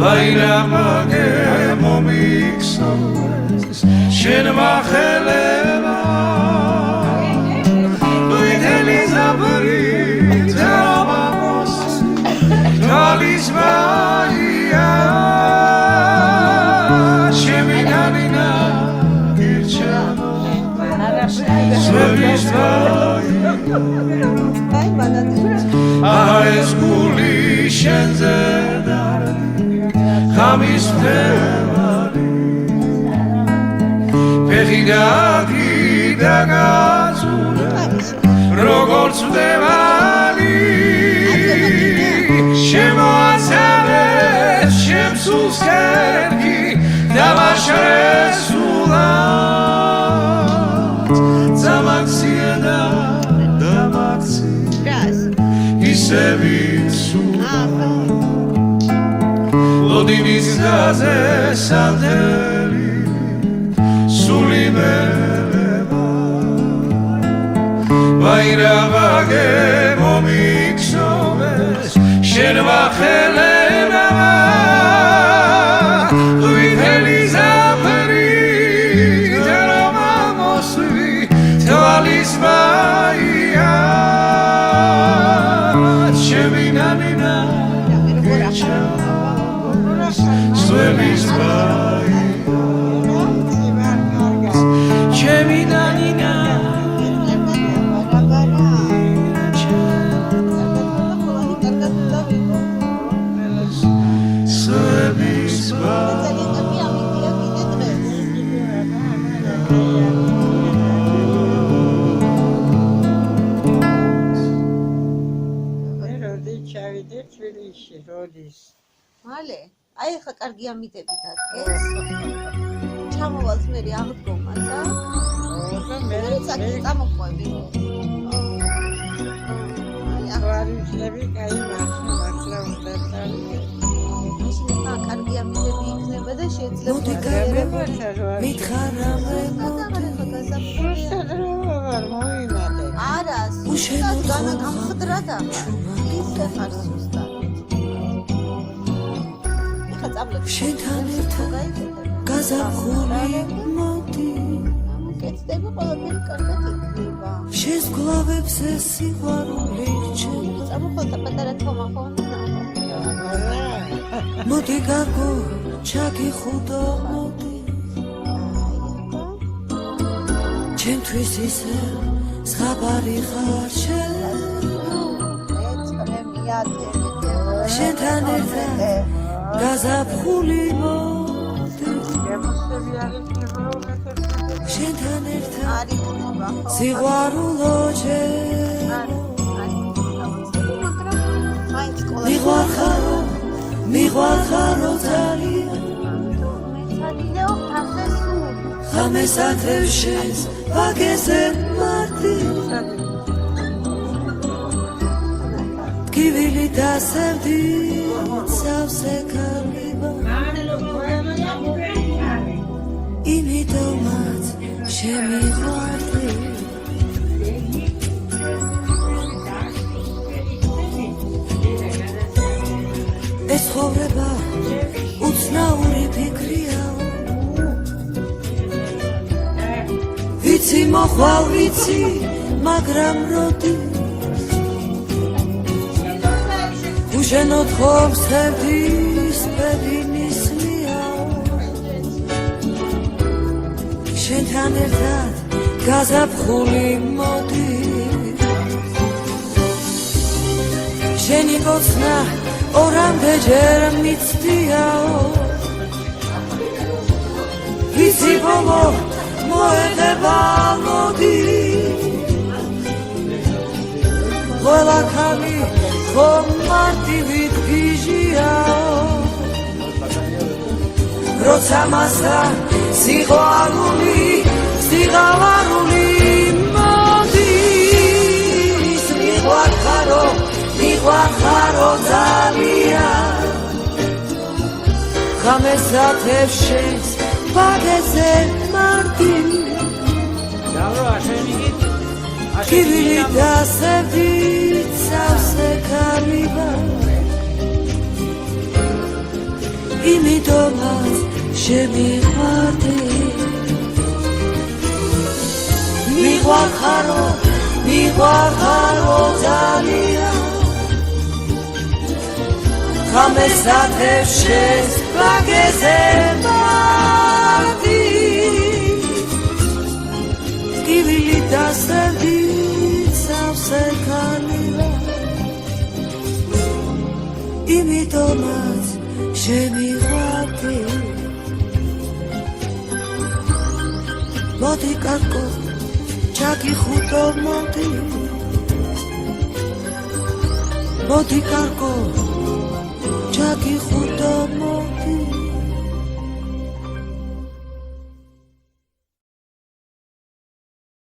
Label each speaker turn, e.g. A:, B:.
A: ვაირაბაგე მომიქსოვეს შენ მახელება ვიდელი ზაფრი ძამამოს თალისმანია შემიგანინა გირჩამო სვების ეს გული შენზე ხამის ფერმანი ფეხი გაგიდა გაწურა როგორც დევანი შემოაცალეს შემსულს ხერხი დამაშრესულად დამაქცია და დამაქცია ისე ვიცულა ლოდინის გაზე სანდელი სული მელება ვაირაბაგე მომიქსოვეს შენ ვახელება ვითელი ზაფრი ჯერომამოსვი თვალისმაია შემიგანინა სვების ბაი შემიგანინა სვების ბაი
B: ჩავიდე თბილისში როდის
C: მალე აი ხა კარგი ამიტებით ადგეს ჩამოვალს მე აღდგომასა მე წამოყვები
B: ვარიშლები კაი მართლა უნდა წავიდე
C: ისინი ხა კარგი ამიტები იქნება და
B: შეიძლება
C: მითხარა მე
B: ვარ მოიმალე
C: არა უშენოდ გამხდრა და ისე ხარ სუსტად
D: შენთან ერთად გაზაფხული მოდი
C: კეთდება ყველაფერი კარგად იქნება
D: შენს გლავებს ეს სიყვარული რჩება
C: წამოხვალ პატარა თომა ხომ
D: მოდი გაგო ჩაგიხუდო მოდი ჩემთვის ისე ზღაბარი ხარ შენ შენთან ერთად გაზაფხული მოდი შენთან ერთად სიყვარულო მიყვარხარო ძალიან ხამეს ათევ შენს ვაგეზე მარტი ტკივილი დასევდი სავსე კარგება იმიტომაც შემიყვარდი ეს ცხოვრება უცნაური ფიქრია ვიცი მოხვალ ვიცი მაგრამ როდი უშენოდ ხომ სერდის პერინის შენთან ერთად გაზაფხული მოდი შენი გოცნა ორამდეჯერ მიცდიაო ვიცი ბოლო მოედება მოდი ყველა ხანი ხომ მარტივით გიჟიაო როცა მასთან სიყვარული მოდის მიყვარხარო ძალიან ხამეს ათევ შენს ვაგეზე მარტი ტკივილი დასევდი სავსე კარგება იმიტომაც შემიყვარდი მიყვარხარო ძალიან გამესათებ შენს ბაგეზე მარდი ტკივილი დასერდი სავსე ქალილა იმიტომაც შემიყვარდი მოდი კაკო ჩაგიხუტო მოდი კარგო ჩაგიხუტო მოდი